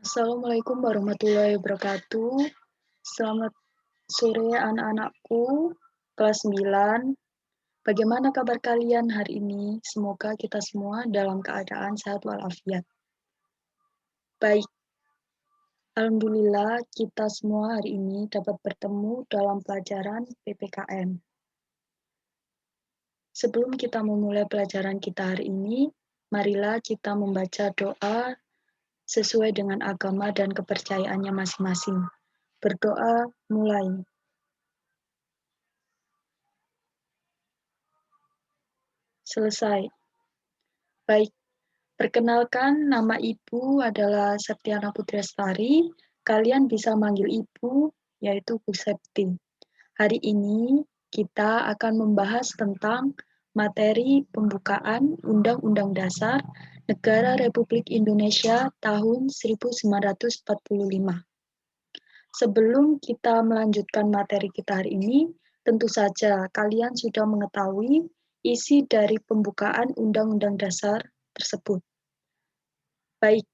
Assalamualaikum warahmatullahi wabarakatuh. Selamat sore anak-anakku, kelas 9. Bagaimana kabar kalian hari ini? Semoga kita semua dalam keadaan sehat walafiat. Baik, alhamdulillah kita semua hari ini dapat bertemu dalam pelajaran PPKN. Sebelum kita memulai pelajaran kita hari ini, marilah kita membaca doa sesuai dengan agama dan kepercayaannya masing-masing. Berdoa mulai. Selesai. Baik, perkenalkan nama Ibu adalah Septiana Putriastari. Kalian bisa manggil Ibu, yaitu Bu Septi. Hari ini kita akan membahas tentang materi pembukaan Undang-Undang Dasar Negara Republik Indonesia tahun 1945. Sebelum kita melanjutkan materi kita hari ini, tentu saja kalian sudah mengetahui isi dari pembukaan Undang-Undang Dasar tersebut. Baik,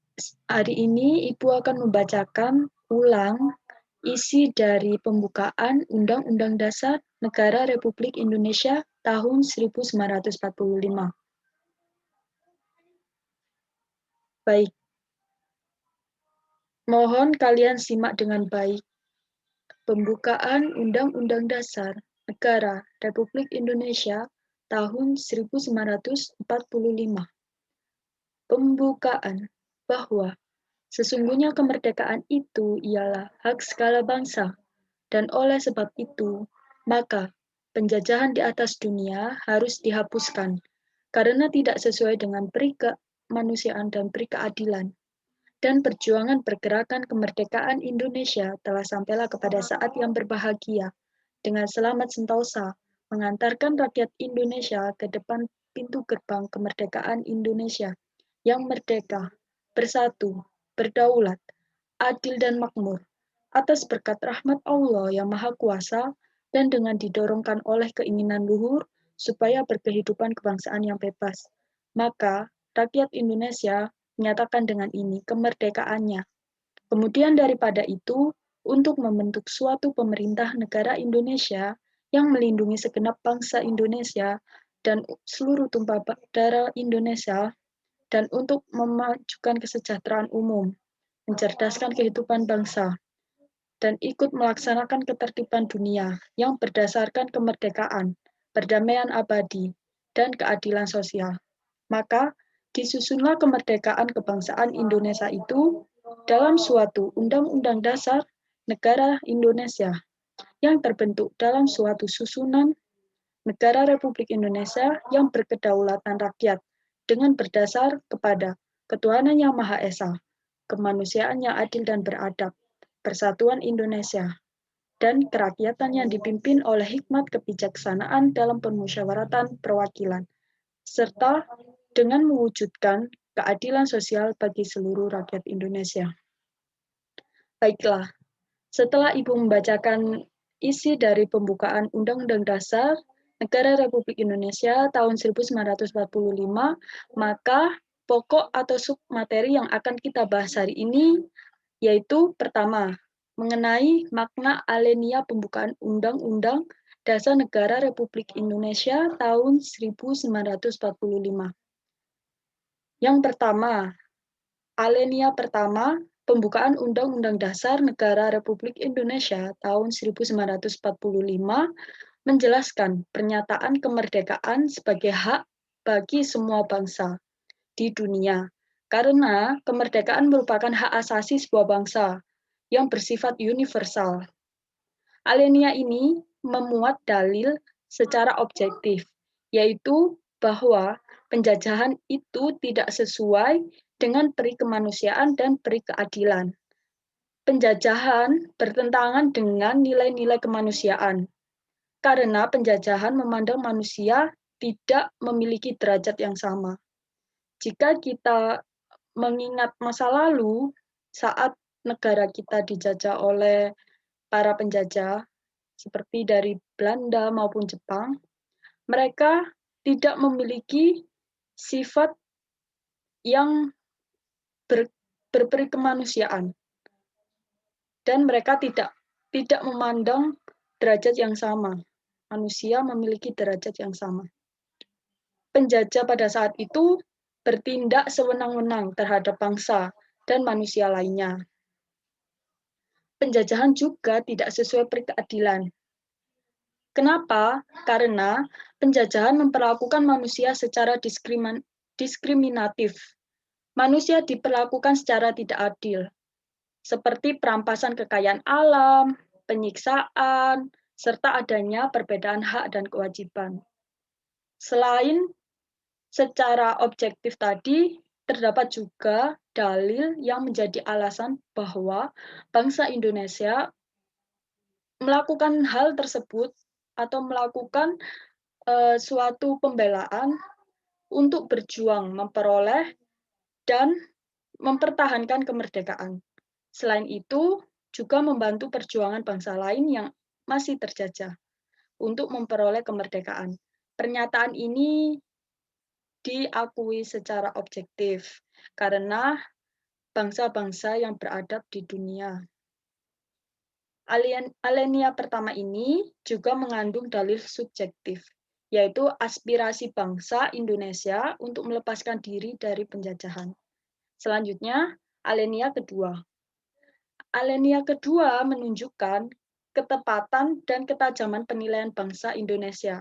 hari ini Ibu akan membacakan ulang isi dari pembukaan Undang-Undang Dasar Negara Republik Indonesia tahun 1945. Baik, mohon kalian simak dengan baik. Pembukaan Undang-Undang Dasar Negara Republik Indonesia tahun 1945. Pembukaan bahwa sesungguhnya kemerdekaan itu ialah hak segala bangsa, dan oleh sebab itu, maka penjajahan di atas dunia harus dihapuskan, karena tidak sesuai dengan peri kemanusiaan dan peri keadilan. Dan perjuangan pergerakan kemerdekaan Indonesia telah sampailah kepada saat yang berbahagia, dengan selamat sentosa, mengantarkan rakyat Indonesia ke depan pintu gerbang kemerdekaan Indonesia, yang merdeka, bersatu, berdaulat, adil dan makmur, atas berkat rahmat Allah yang Maha Kuasa, dan dengan didorongkan oleh keinginan luhur, supaya berkehidupan kebangsaan yang bebas. Maka, rakyat Indonesia menyatakan dengan ini kemerdekaannya. Kemudian daripada itu, untuk membentuk suatu pemerintah negara Indonesia yang melindungi segenap bangsa Indonesia dan seluruh tumpah darah Indonesia, dan untuk memajukan kesejahteraan umum, mencerdaskan kehidupan bangsa, dan ikut melaksanakan ketertiban dunia yang berdasarkan kemerdekaan, perdamaian abadi, dan keadilan sosial. Maka, disusunlah kemerdekaan kebangsaan Indonesia itu dalam suatu Undang-Undang Dasar Negara Indonesia yang terbentuk dalam suatu susunan Negara Republik Indonesia yang berkedaulatan rakyat dengan berdasar kepada ketuhanan yang Maha Esa, kemanusiaan yang adil dan beradab, persatuan Indonesia, dan kerakyatan yang dipimpin oleh hikmat kebijaksanaan dalam permusyawaratan perwakilan, serta dengan mewujudkan keadilan sosial bagi seluruh rakyat Indonesia. Baiklah, setelah Ibu membacakan isi dari pembukaan Undang-Undang Dasar Negara Republik Indonesia tahun 1945, maka pokok atau submateri yang akan kita bahas hari ini yaitu pertama, mengenai makna alenia pembukaan Undang-Undang Dasar Negara Republik Indonesia tahun 1945. Yang pertama, alenia pertama, pembukaan Undang-Undang Dasar Negara Republik Indonesia tahun 1945 menjelaskan pernyataan kemerdekaan sebagai hak bagi semua bangsa di dunia, karena kemerdekaan merupakan hak asasi sebuah bangsa yang bersifat universal. Alenia ini memuat dalil secara objektif, yaitu bahwa penjajahan itu tidak sesuai dengan peri kemanusiaan dan peri keadilan. Penjajahan bertentangan dengan nilai-nilai kemanusiaan, karena penjajahan memandang manusia tidak memiliki derajat yang sama. Jika kita mengingat masa lalu, saat negara kita dijajah oleh para penjajah, seperti dari Belanda maupun Jepang, mereka tidak memiliki sifat yang berperi kemanusiaan, dan mereka tidak memandang derajat yang sama. Manusia memiliki derajat yang sama. Penjajah pada saat itu bertindak sewenang-wenang terhadap bangsa dan manusia lainnya. Penjajahan juga tidak sesuai keadilan. Kenapa? Karena penjajahan memperlakukan manusia secara diskriminatif. Manusia diperlakukan secara tidak adil, seperti perampasan kekayaan alam, penyiksaan, serta adanya perbedaan hak dan kewajiban. Selain secara objektif tadi, terdapat juga dalil yang menjadi alasan bahwa bangsa Indonesia melakukan hal tersebut atau melakukan suatu pembelaan untuk berjuang memperoleh dan mempertahankan kemerdekaan. Selain itu, juga membantu perjuangan bangsa lain yang masih terjajah untuk memperoleh kemerdekaan. Pernyataan ini diakui secara objektif karena bangsa-bangsa yang beradab di dunia. Alinea pertama ini juga mengandung dalil subjektif, yaitu aspirasi bangsa Indonesia untuk melepaskan diri dari penjajahan. Selanjutnya, alinea kedua. Alinea kedua menunjukkan ketepatan dan ketajaman penilaian bangsa Indonesia,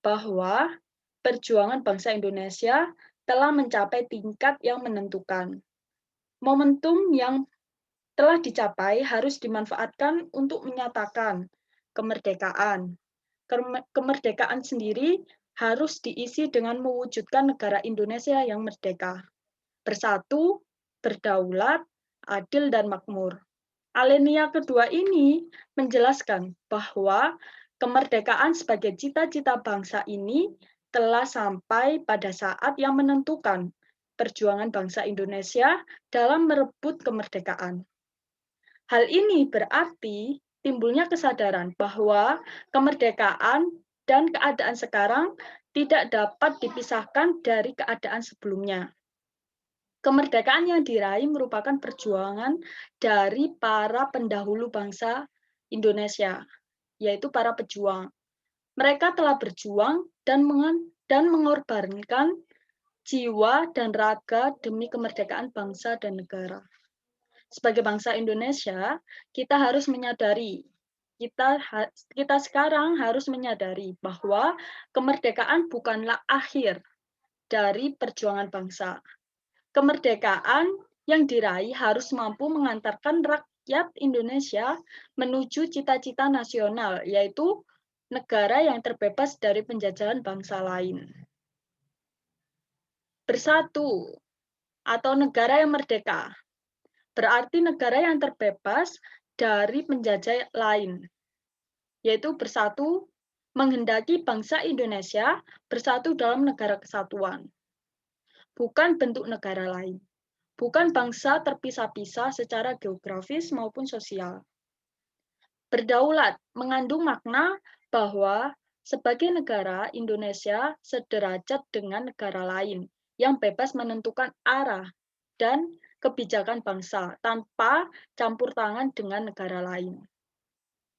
bahwa perjuangan bangsa Indonesia telah mencapai tingkat yang menentukan. Momentum yang telah dicapai harus dimanfaatkan untuk menyatakan kemerdekaan. Kemerdekaan sendiri harus diisi dengan mewujudkan negara Indonesia yang merdeka, bersatu, berdaulat, adil, dan makmur. Alinea kedua ini menjelaskan bahwa kemerdekaan sebagai cita-cita bangsa ini telah sampai pada saat yang menentukan perjuangan bangsa Indonesia dalam merebut kemerdekaan. Hal ini berarti timbulnya kesadaran bahwa kemerdekaan dan keadaan sekarang tidak dapat dipisahkan dari keadaan sebelumnya. Kemerdekaan yang diraih merupakan perjuangan dari para pendahulu bangsa Indonesia, yaitu para pejuang. Mereka telah berjuang dan mengorbankan jiwa dan raga demi kemerdekaan bangsa dan negara. Sebagai bangsa Indonesia, kita harus menyadari, kita sekarang harus menyadari bahwa kemerdekaan bukanlah akhir dari perjuangan bangsa. Kemerdekaan yang diraih harus mampu mengantarkan rakyat Indonesia menuju cita-cita nasional, yaitu negara yang terbebas dari penjajahan bangsa lain. Bersatu atau negara yang merdeka berarti negara yang terbebas dari penjajah lain, yaitu bersatu menghendaki bangsa Indonesia bersatu dalam negara kesatuan, bukan bentuk negara lain, bukan bangsa terpisah-pisah secara geografis maupun sosial. Berdaulat mengandung makna bahwa sebagai negara, Indonesia sederajat dengan negara lain yang bebas menentukan arah dan kebijakan bangsa tanpa campur tangan dengan negara lain.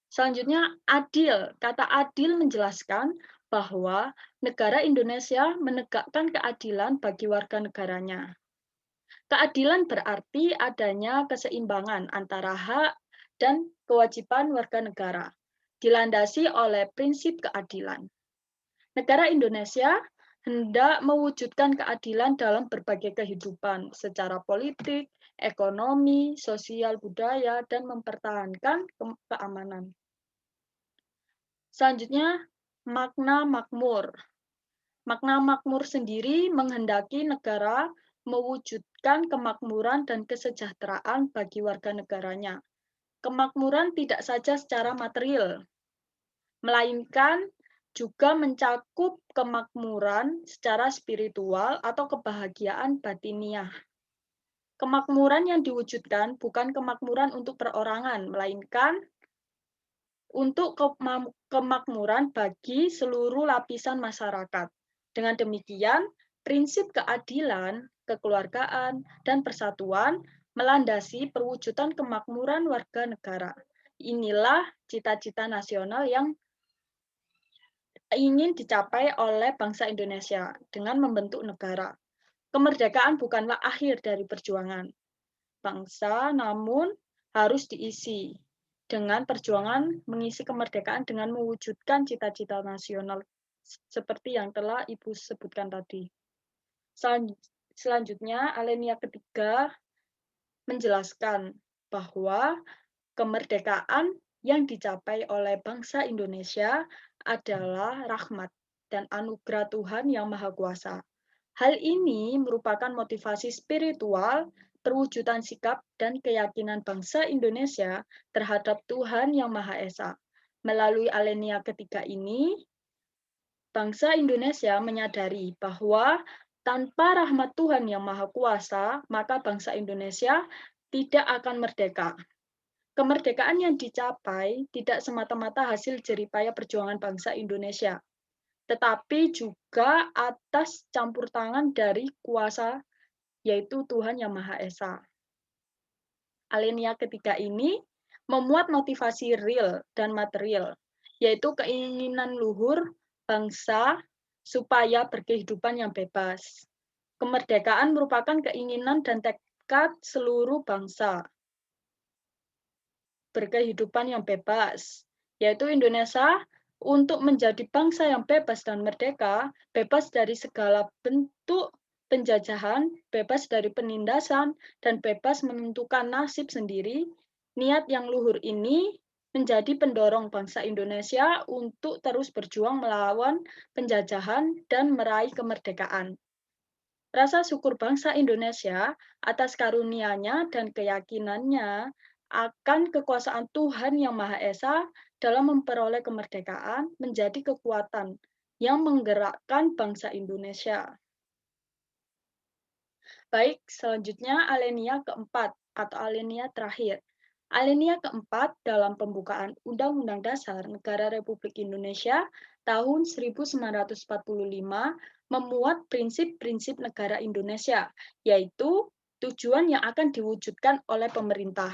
Selanjutnya, adil. Kata adil menjelaskan bahwa negara Indonesia menegakkan keadilan bagi warga negaranya. Keadilan berarti adanya keseimbangan antara hak dan kewajiban warga negara, dilandasi oleh prinsip keadilan. Negara Indonesia hendak mewujudkan keadilan dalam berbagai kehidupan secara politik, ekonomi, sosial, budaya, dan mempertahankan keamanan. Selanjutnya, makna makmur. Makna makmur sendiri menghendaki negara mewujudkan kemakmuran dan kesejahteraan bagi warga negaranya. Kemakmuran tidak saja secara material, melainkan juga mencakup kemakmuran secara spiritual atau kebahagiaan batiniah. Kemakmuran yang diwujudkan bukan kemakmuran untuk perorangan, melainkan untuk kemakmuran bagi seluruh lapisan masyarakat. Dengan demikian, prinsip keadilan, kekeluargaan, dan persatuan melandasi perwujudan kemakmuran warga negara. Inilah cita-cita nasional yang ingin dicapai oleh bangsa Indonesia dengan membentuk negara. Kemerdekaan bukanlah akhir dari perjuangan bangsa, namun harus diisi dengan perjuangan mengisi kemerdekaan dengan mewujudkan cita-cita nasional seperti yang telah Ibu sebutkan tadi. Selanjutnya, alinea ketiga menjelaskan bahwa kemerdekaan yang dicapai oleh bangsa Indonesia adalah rahmat dan anugerah Tuhan Yang Maha Kuasa. Hal ini merupakan motivasi spiritual, perwujudan sikap dan keyakinan bangsa Indonesia terhadap Tuhan Yang Maha Esa. Melalui alinea ketiga ini, bangsa Indonesia menyadari bahwa tanpa rahmat Tuhan Yang Maha Kuasa, maka bangsa Indonesia tidak akan merdeka. Kemerdekaan yang dicapai tidak semata-mata hasil jeripaya perjuangan bangsa Indonesia, tetapi juga atas campur tangan dari kuasa, yaitu Tuhan Yang Maha Esa. Alinea ketiga ini memuat motivasi real dan material, yaitu keinginan luhur bangsa supaya berkehidupan yang bebas. Kemerdekaan merupakan keinginan dan tekad seluruh bangsa berkehidupan yang bebas, yaitu Indonesia untuk menjadi bangsa yang bebas dan merdeka, bebas dari segala bentuk penjajahan, bebas dari penindasan, dan bebas menentukan nasib sendiri. Niat yang luhur ini menjadi pendorong bangsa Indonesia untuk terus berjuang melawan penjajahan dan meraih kemerdekaan. Rasa syukur bangsa Indonesia atas karunia-Nya dan keyakinannya akan kekuasaan Tuhan Yang Maha Esa dalam memperoleh kemerdekaan menjadi kekuatan yang menggerakkan bangsa Indonesia. Baik, selanjutnya alinea keempat atau alinea terakhir. Alinea keempat dalam pembukaan Undang-Undang Dasar Negara Republik Indonesia tahun 1945 memuat prinsip-prinsip negara Indonesia, yaitu tujuan yang akan diwujudkan oleh pemerintah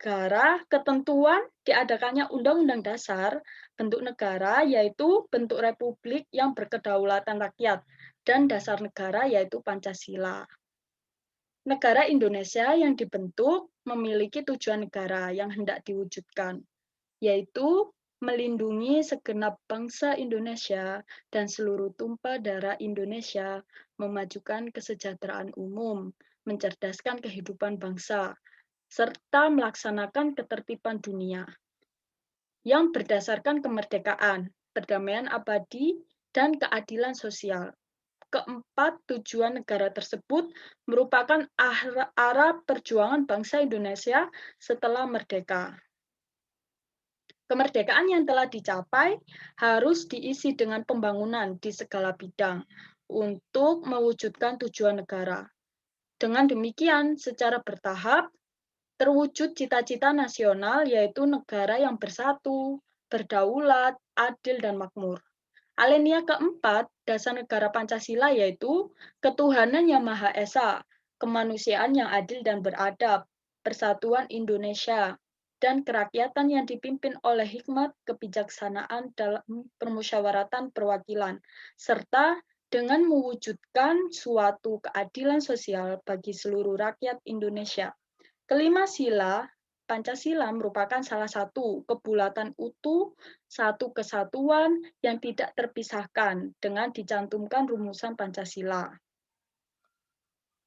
negara, ketentuan diadakannya Undang-Undang Dasar, bentuk negara yaitu bentuk republik yang berkedaulatan rakyat, dan dasar negara yaitu Pancasila. Negara Indonesia yang dibentuk memiliki tujuan negara yang hendak diwujudkan, yaitu melindungi segenap bangsa Indonesia dan seluruh tumpah darah Indonesia, memajukan kesejahteraan umum, mencerdaskan kehidupan bangsa, serta melaksanakan ketertiban dunia yang berdasarkan kemerdekaan, perdamaian abadi, dan keadilan sosial. Keempat tujuan negara tersebut merupakan arah perjuangan bangsa Indonesia setelah merdeka. Kemerdekaan yang telah dicapai harus diisi dengan pembangunan di segala bidang untuk mewujudkan tujuan negara. Dengan demikian, secara bertahap, terwujud cita-cita nasional yaitu negara yang bersatu, berdaulat, adil, dan makmur. Alinea keempat, dasar negara Pancasila yaitu ketuhanan yang Maha Esa, kemanusiaan yang adil dan beradab, persatuan Indonesia, dan kerakyatan yang dipimpin oleh hikmat kebijaksanaan dalam permusyawaratan perwakilan, serta dengan mewujudkan suatu keadilan sosial bagi seluruh rakyat Indonesia. Kelima sila Pancasila merupakan salah satu kebulatan utuh, satu kesatuan yang tidak terpisahkan dengan dicantumkan rumusan Pancasila.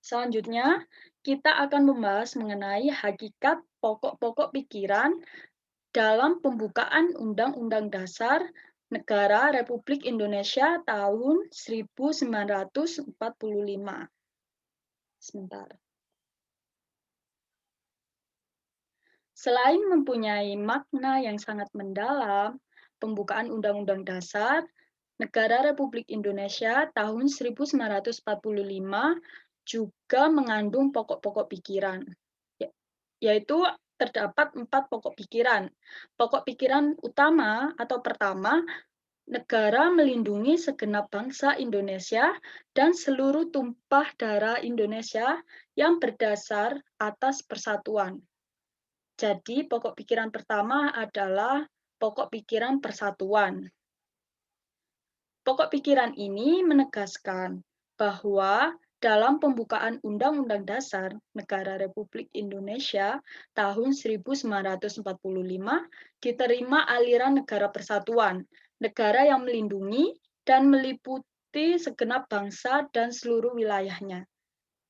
Selanjutnya, kita akan membahas mengenai hakikat pokok-pokok pikiran dalam pembukaan Undang-Undang Dasar Negara Republik Indonesia tahun 1945. Sebentar. Selain mempunyai makna yang sangat mendalam, pembukaan Undang-Undang Dasar Negara Republik Indonesia tahun 1945 juga mengandung pokok-pokok pikiran, yaitu terdapat 4 pokok pikiran. Pokok pikiran utama atau pertama Negara melindungi segenap bangsa Indonesia dan seluruh tumpah darah Indonesia yang berdasar atas persatuan. Jadi, pokok pikiran pertama adalah pokok pikiran persatuan. Pokok pikiran ini menegaskan bahwa dalam pembukaan Undang-Undang Dasar Negara Republik Indonesia tahun 1945 diterima aliran negara persatuan, negara yang melindungi dan meliputi segenap bangsa dan seluruh wilayahnya.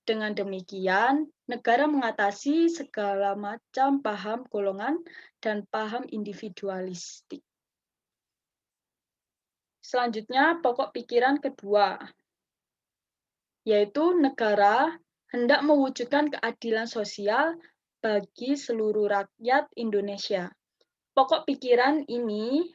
Dengan demikian, negara mengatasi segala macam paham golongan dan paham individualistik. Selanjutnya, pokok pikiran kedua, yaitu negara hendak mewujudkan keadilan sosial bagi seluruh rakyat Indonesia. Pokok pikiran ini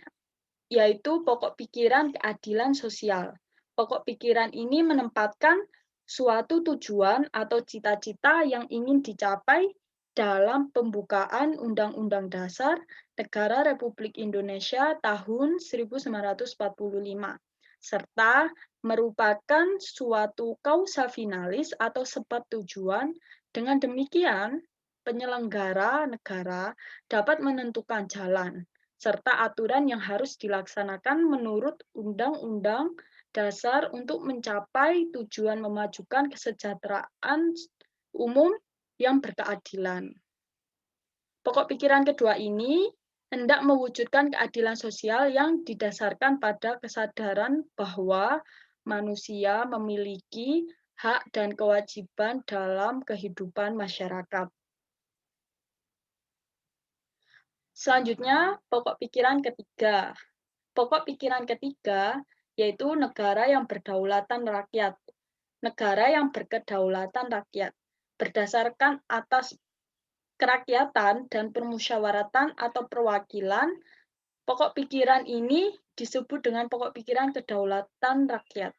yaitu pokok pikiran keadilan sosial. Pokok pikiran ini menempatkan suatu tujuan atau cita-cita yang ingin dicapai dalam pembukaan Undang-Undang Dasar Negara Republik Indonesia tahun 1945, serta merupakan suatu kausa finalis atau sebab tujuan. Dengan demikian, penyelenggara negara dapat menentukan jalan serta aturan yang harus dilaksanakan menurut Undang-Undang Dasar untuk mencapai tujuan memajukan kesejahteraan umum yang berkeadilan. Pokok pikiran kedua ini hendak mewujudkan keadilan sosial yang didasarkan pada kesadaran bahwa manusia memiliki hak dan kewajiban dalam kehidupan masyarakat. Selanjutnya, pokok pikiran ketiga. Pokok pikiran ketiga yaitu negara yang berdaulatan rakyat. Negara yang berkedaulatan rakyat berdasarkan atas kerakyatan dan permusyawaratan atau perwakilan. Pokok pikiran ini disebut dengan pokok pikiran kedaulatan rakyat.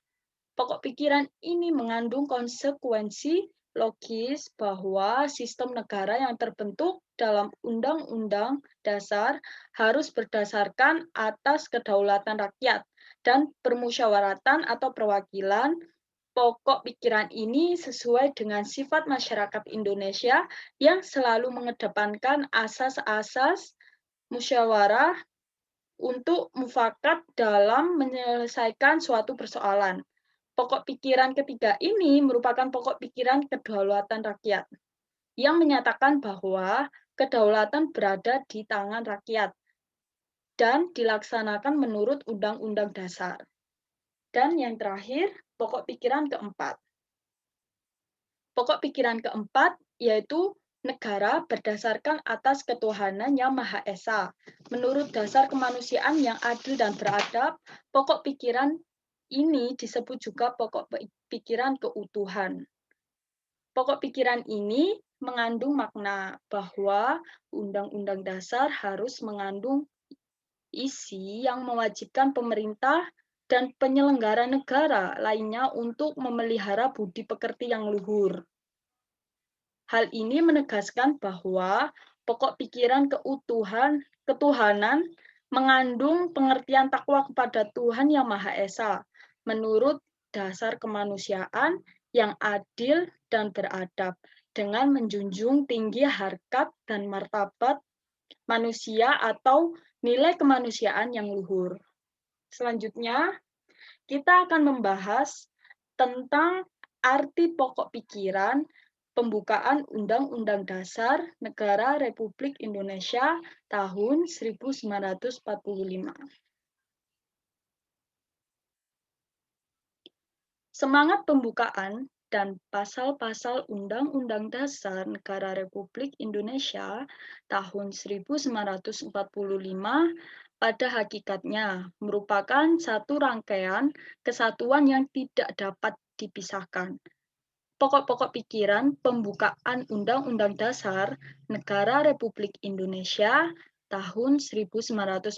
Pokok pikiran ini mengandung konsekuensi logis bahwa sistem negara yang terbentuk dalam Undang-Undang Dasar harus berdasarkan atas kedaulatan rakyat dan permusyawaratan atau perwakilan. Pokok pikiran ini sesuai dengan sifat masyarakat Indonesia yang selalu mengedepankan asas-asas musyawarah untuk mufakat dalam menyelesaikan suatu persoalan. Pokok pikiran ketiga ini merupakan pokok pikiran kedaulatan rakyat yang menyatakan bahwa kedaulatan berada di tangan rakyat dan dilaksanakan menurut Undang-Undang Dasar. Dan yang terakhir, pokok pikiran keempat. Pokok pikiran keempat yaitu negara berdasarkan atas ketuhanan yang Maha Esa. Menurut dasar kemanusiaan yang adil dan beradab, pokok pikiran ini disebut juga pokok pikiran keutuhan. Pokok pikiran ini mengandung makna bahwa Undang-Undang Dasar harus mengandung isi yang mewajibkan pemerintah dan penyelenggara negara lainnya untuk memelihara budi pekerti yang luhur. Hal ini menegaskan bahwa pokok pikiran ketuhanan mengandung pengertian takwa kepada Tuhan Yang Maha Esa menurut dasar kemanusiaan yang adil dan beradab dengan menjunjung tinggi harkat dan martabat manusia atau nilai kemanusiaan yang luhur. Selanjutnya, kita akan membahas tentang arti pokok pikiran pembukaan Undang-Undang Dasar Negara Republik Indonesia tahun 1945. Semangat pembukaan dan pasal-pasal Undang-Undang Dasar Negara Republik Indonesia tahun 1945 pada hakikatnya merupakan satu rangkaian kesatuan yang tidak dapat dipisahkan. Pokok-pokok pikiran pembukaan Undang-Undang Dasar Negara Republik Indonesia tahun 1945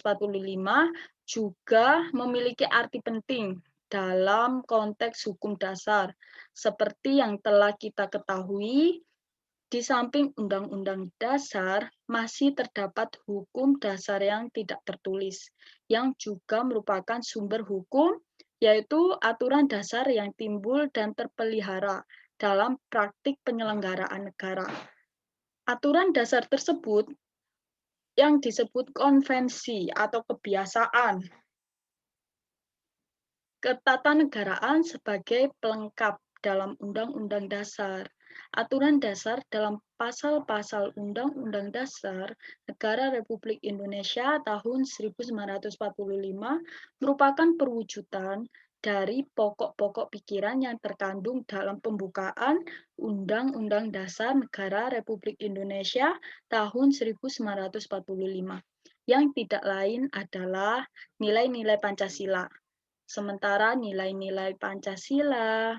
juga memiliki arti penting dalam konteks hukum dasar. Seperti yang telah kita ketahui, Di samping Undang-Undang Dasar, masih terdapat hukum dasar yang tidak tertulis, yang juga merupakan sumber hukum, yaitu aturan dasar yang timbul dan terpelihara dalam praktik penyelenggaraan negara. Aturan dasar tersebut yang disebut konvensi atau kebiasaan ketatanegaraan sebagai pelengkap dalam Undang-Undang Dasar. Aturan dasar dalam pasal-pasal Undang-Undang Dasar Negara Republik Indonesia tahun 1945 merupakan perwujudan dari pokok-pokok pikiran yang terkandung dalam pembukaan Undang-Undang Dasar Negara Republik Indonesia tahun 1945, yang tidak lain adalah nilai-nilai Pancasila. Sementara nilai-nilai Pancasila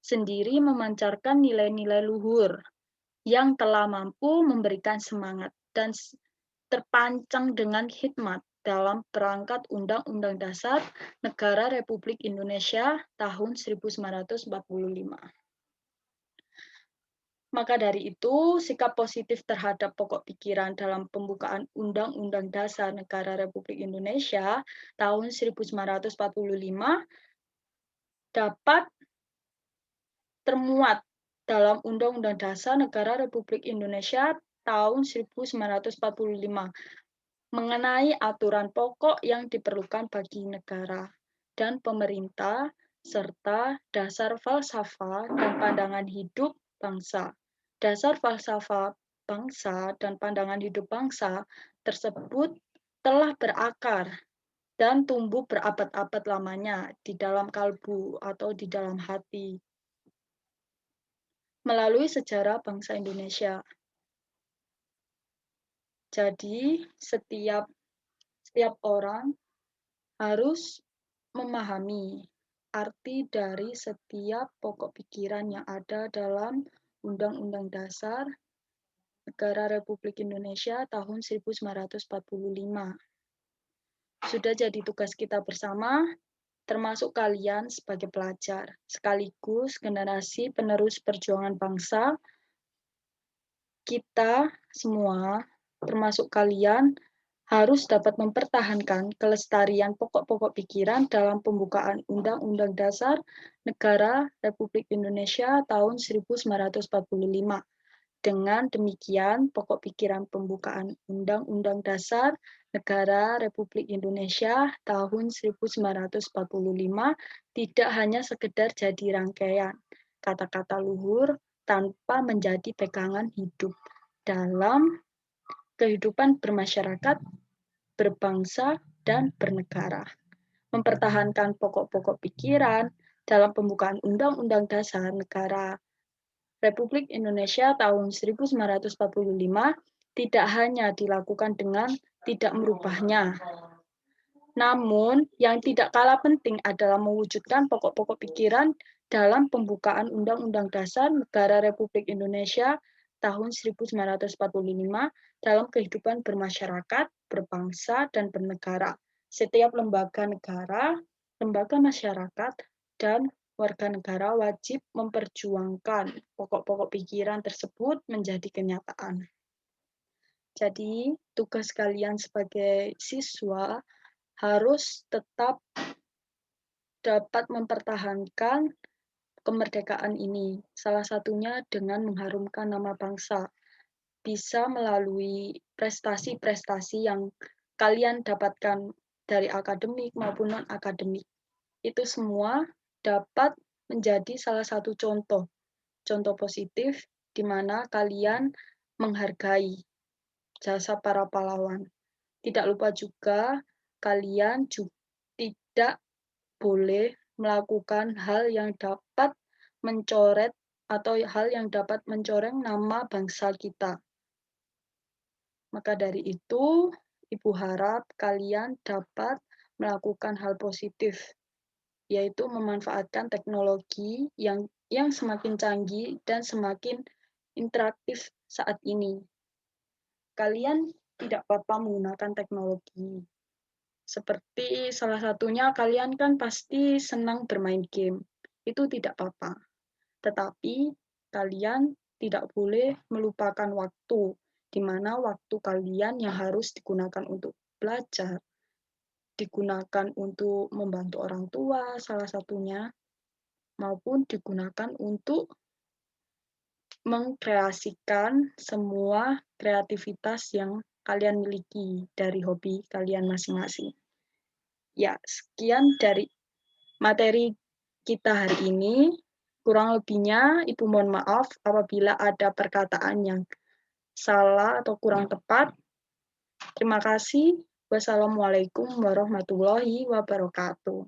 sendiri memancarkan nilai-nilai luhur yang telah mampu memberikan semangat dan terpancang dengan hikmat dalam perangkat Undang-Undang Dasar Negara Republik Indonesia tahun 1945. Maka dari itu, sikap positif terhadap pokok pikiran dalam pembukaan Undang-Undang Dasar Negara Republik Indonesia tahun 1945 dapat termuat dalam Undang-Undang Dasar Negara Republik Indonesia tahun 1945 mengenai aturan pokok yang diperlukan bagi negara dan pemerintah serta dasar falsafah dan pandangan hidup bangsa. Dasar falsafah bangsa dan pandangan hidup bangsa tersebut telah berakar dan tumbuh berabad-abad lamanya di dalam kalbu atau di dalam hati melalui sejarah bangsa Indonesia. Jadi, setiap orang harus memahami arti dari setiap pokok pikiran yang ada dalam Undang-Undang Dasar Negara Republik Indonesia tahun 1945. Sudah jadi tugas kita bersama, termasuk kalian sebagai pelajar, sekaligus generasi penerus perjuangan bangsa. Kita semua, termasuk kalian, harus dapat mempertahankan kelestarian pokok-pokok pikiran dalam pembukaan Undang-Undang Dasar Negara Republik Indonesia tahun 1945. Dengan demikian, pokok pikiran pembukaan Undang-Undang Dasar Negara Republik Indonesia tahun 1945 tidak hanya sekedar jadi rangkaian kata-kata luhur tanpa menjadi pegangan hidup dalam kehidupan bermasyarakat, berbangsa, dan bernegara. Mempertahankan pokok-pokok pikiran dalam pembukaan Undang-Undang Dasar Negara Republik Indonesia tahun 1945 tidak hanya dilakukan dengan tidak merubahnya, namun yang tidak kalah penting adalah mewujudkan pokok-pokok pikiran dalam pembukaan Undang-Undang Dasar Negara Republik Indonesia tahun 1945 dalam kehidupan bermasyarakat, berbangsa, dan bernegara. Setiap lembaga negara, lembaga masyarakat, dan warga negara wajib memperjuangkan pokok-pokok pikiran tersebut menjadi kenyataan. Jadi, tugas kalian sebagai siswa harus tetap dapat mempertahankan kemerdekaan ini. Salah satunya dengan mengharumkan nama bangsa. Bisa melalui prestasi-prestasi yang kalian dapatkan dari akademik maupun non-akademik. Itu semua dapat menjadi salah satu contoh positif di mana kalian menghargai jasa para pahlawan. Tidak lupa juga kalian juga tidak boleh melakukan hal yang dapat mencoret atau hal yang dapat mencoreng nama bangsa kita. Maka dari itu, Ibu harap kalian dapat melakukan hal positif, yaitu memanfaatkan teknologi yang semakin canggih dan semakin interaktif saat ini. Kalian tidak apa-apa menggunakan teknologi. Seperti salah satunya kalian kan pasti senang bermain game. Itu tidak apa-apa. Tetapi kalian tidak boleh melupakan waktu, di mana waktu kalian yang harus digunakan untuk belajar, digunakan untuk membantu orang tua salah satunya, maupun digunakan untuk mengkreasikan semua kreativitas yang kalian miliki dari hobi kalian masing-masing. Ya, sekian dari materi kita hari ini. Kurang lebihnya, Ibu mohon maaf apabila ada perkataan yang salah atau kurang tepat. Terima kasih. Wassalamualaikum warahmatullahi wabarakatuh.